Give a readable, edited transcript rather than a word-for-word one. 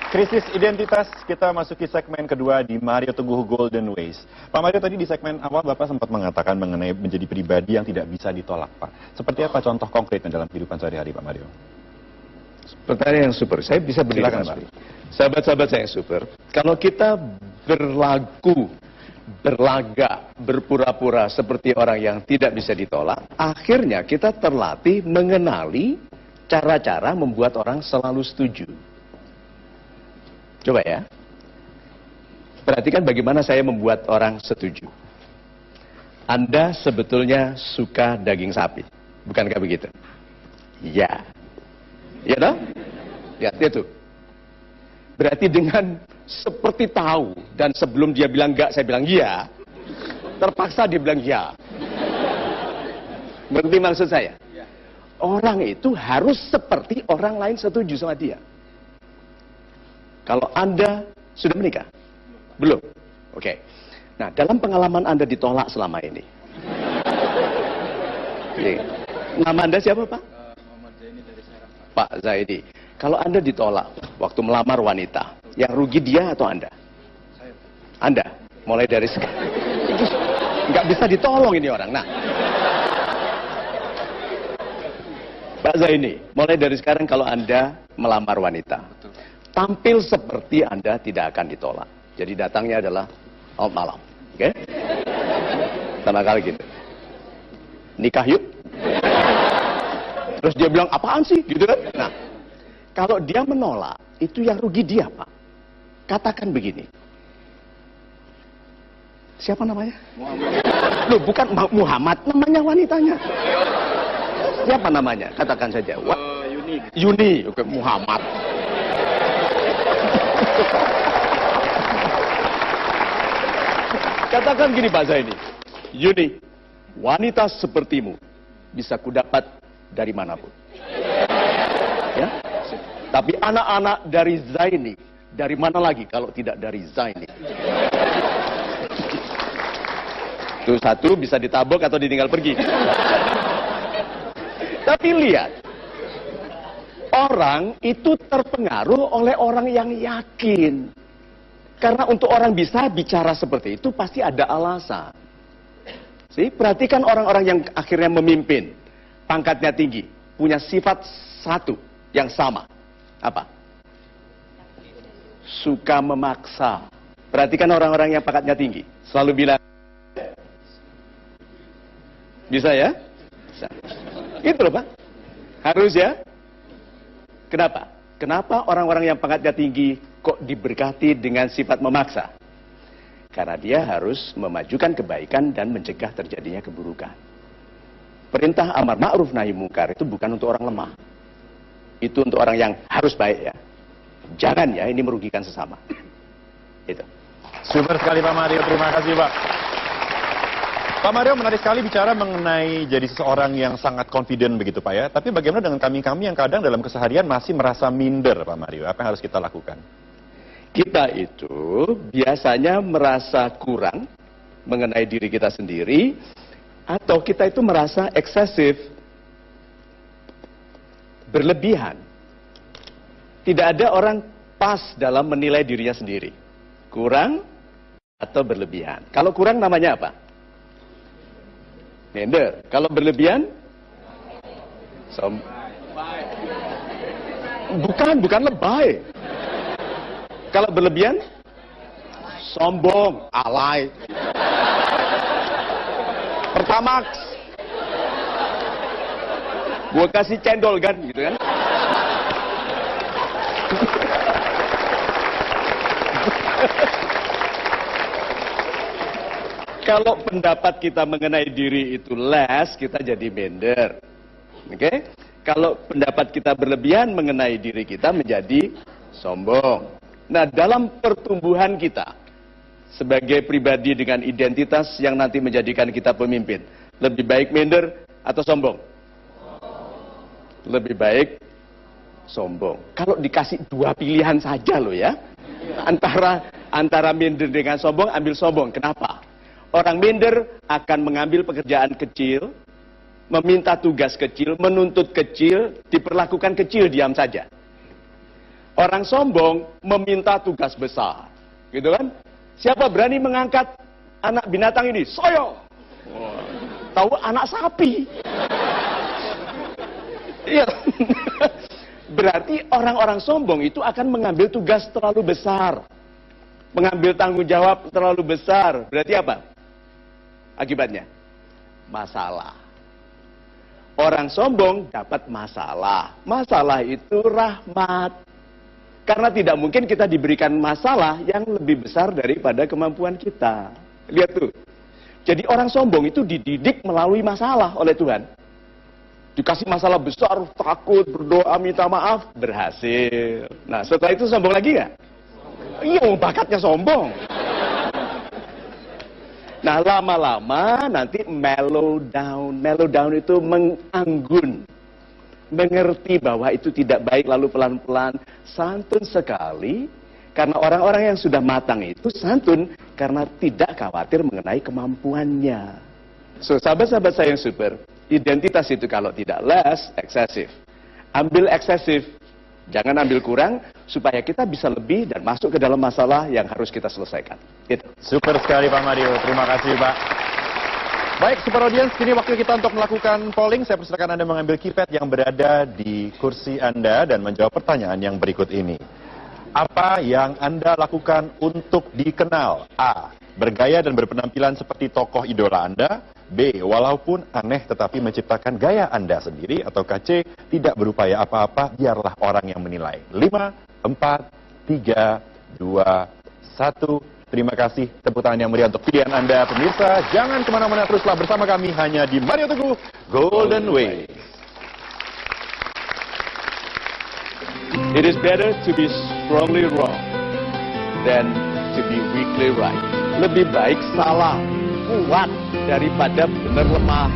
Krisis identitas, kita masuki segmen kedua di Mario Teguh Golden Ways. Pak Mario, tadi di segmen awal Bapak sempat mengatakan mengenai menjadi pribadi yang tidak bisa ditolak, Pak. Seperti apa contoh konkretnya dalam kehidupan sehari-hari, Pak Mario? Pertanyaan yang super, saya bisa berikan, Pak. Sahabat-sahabat saya yang super, kalau kita berlaga, berpura-pura seperti orang yang tidak bisa ditolak, akhirnya kita terlatih mengenali cara-cara membuat orang selalu setuju. Coba ya, perhatikan bagaimana saya membuat orang setuju. Anda sebetulnya suka daging sapi, bukankah begitu? Ya, ya toh? Lihat itu. Berarti dengan seperti tahu dan sebelum dia bilang enggak, saya bilang iya. Terpaksa dia bilang iya. Ngerti maksud saya? Orang itu harus seperti orang lain setuju sama dia. Kalau Anda sudah menikah? Belum? Oke. Nah, dalam pengalaman Anda ditolak selama ini. Oke. Nama Anda siapa, Pak? Muhammad Zaini dari Serang, Pak. Pak Zaidi. Kalau Anda ditolak waktu melamar wanita, yang rugi dia atau Anda? Saya. Anda. Mulai dari sekarang. Nggak bisa ditolong ini orang. Nah. Pak Zaini, mulai dari sekarang kalau Anda melamar wanita, Betul. tampil seperti Anda tidak akan ditolak. Jadi datangnya adalah malam. Oke? Sama kali gitu. Nikah yuk. Terus dia bilang, apaan sih? Gitu kan? Nah, kalau dia menolak, itu yang rugi dia, Pak. Katakan begini. Siapa namanya? Muhammad. Loh, bukan Muhammad, namanya wanitanya. Siapa namanya? Katakan saja. Yuni. Yuni, oke, Muhammad. Katakan gini Pak Zaini, Yuni, wanita sepertimu bisa kudapat dari manapun. Ya? Tapi anak-anak dari Zaini, dari mana lagi kalau tidak dari Zaini? Itu satu bisa ditabok atau ditinggal pergi. Tapi lihat, orang itu terpengaruh oleh orang yang yakin. Karena untuk orang bisa bicara seperti itu pasti ada alasan. Perhatikan orang-orang yang akhirnya memimpin, pangkatnya tinggi, punya sifat satu yang sama. Apa? Suka memaksa. Perhatikan orang-orang yang pangkatnya tinggi, selalu bilang, bisa ya? Bisa. Itu loh Pak. Harus ya? Kenapa? Kenapa orang-orang yang pangkatnya tinggi kok diberkati dengan sifat memaksa? Karena dia harus memajukan kebaikan dan mencegah terjadinya keburukan. Perintah amar ma'ruf nahi mungkar itu bukan untuk orang lemah. Itu untuk orang yang harus baik ya. Jangan ya, ini merugikan sesama. Itu. Super sekali Pak Mario, terima kasih Pak. Pak Mario menarik sekali bicara mengenai jadi seseorang yang sangat confident begitu Pak ya. Tapi bagaimana dengan kami-kami yang kadang dalam keseharian masih merasa minder Pak Mario? Apa yang harus kita lakukan? Kita itu biasanya merasa kurang mengenai diri kita sendiri, atau kita itu merasa eksesif, berlebihan. Tidak ada orang pas dalam menilai dirinya sendiri. Kurang atau berlebihan. Kalau kurang namanya apa? Minder. Kalau berlebihan? Bukan lebay. Kalau berlebihan? Sombong, alay. Pertamax. Gua kasih cendol kan, gitu kan? Kalau pendapat kita mengenai diri itu less, kita jadi minder. Oke? Kalau pendapat kita berlebihan mengenai diri kita menjadi sombong. Nah, dalam pertumbuhan kita sebagai pribadi dengan identitas yang nanti menjadikan kita pemimpin, lebih baik minder atau sombong? Lebih baik sombong. Kalau dikasih dua pilihan saja loh ya, antara minder dengan sombong, ambil sombong. Kenapa? Orang minder akan mengambil pekerjaan kecil, meminta tugas kecil, menuntut kecil, diperlakukan kecil, diam saja. Orang sombong meminta tugas besar. Gitu kan? Siapa berani mengangkat anak binatang ini? Saya. Wah, tahu anak sapi. Iya. Berarti orang-orang sombong itu akan mengambil tugas terlalu besar. Mengambil tanggung jawab terlalu besar. Berarti apa? Akibatnya? Masalah. Orang sombong dapat masalah. Masalah itu rahmat. Karena tidak mungkin kita diberikan masalah yang lebih besar daripada kemampuan kita. Lihat tuh. Jadi orang sombong itu dididik melalui masalah oleh Tuhan. Dikasih masalah besar, takut, berdoa, minta maaf, berhasil. Nah, setelah itu sombong lagi nggak? Iya, bakatnya sombong. Nah, lama-lama nanti mellow down. Mellow down itu menganggun. Mengerti bahwa itu tidak baik, lalu pelan-pelan santun sekali. Karena orang-orang yang sudah matang itu santun karena tidak khawatir mengenai kemampuannya. So, sahabat-sahabat saya yang super, identitas itu kalau tidak less, eksesif. Ambil eksesif, jangan ambil kurang, supaya kita bisa lebih dan masuk ke dalam masalah yang harus kita selesaikan. Gitu. Super sekali Pak Mario, terima kasih Pak. Baik, Super Audience, kini waktu kita untuk melakukan polling. Saya persilakan Anda mengambil keypad yang berada di kursi Anda dan menjawab pertanyaan yang berikut ini. Apa yang Anda lakukan untuk dikenal? A. Bergaya dan berpenampilan seperti tokoh idola Anda. B. Walaupun aneh tetapi menciptakan gaya Anda sendiri. Atau C. Tidak berupaya apa-apa, biarlah orang yang menilai. 5, 4, 3, 2, 1... Terima kasih, tepuk tangan yang meriah untuk pilihan Anda pemirsa. Jangan kemana-mana, teruslah bersama kami hanya di Mario Teguh Golden Way. It is better to be strongly wrong than to be weakly right. Lebih baik salah kuat daripada benar lemah.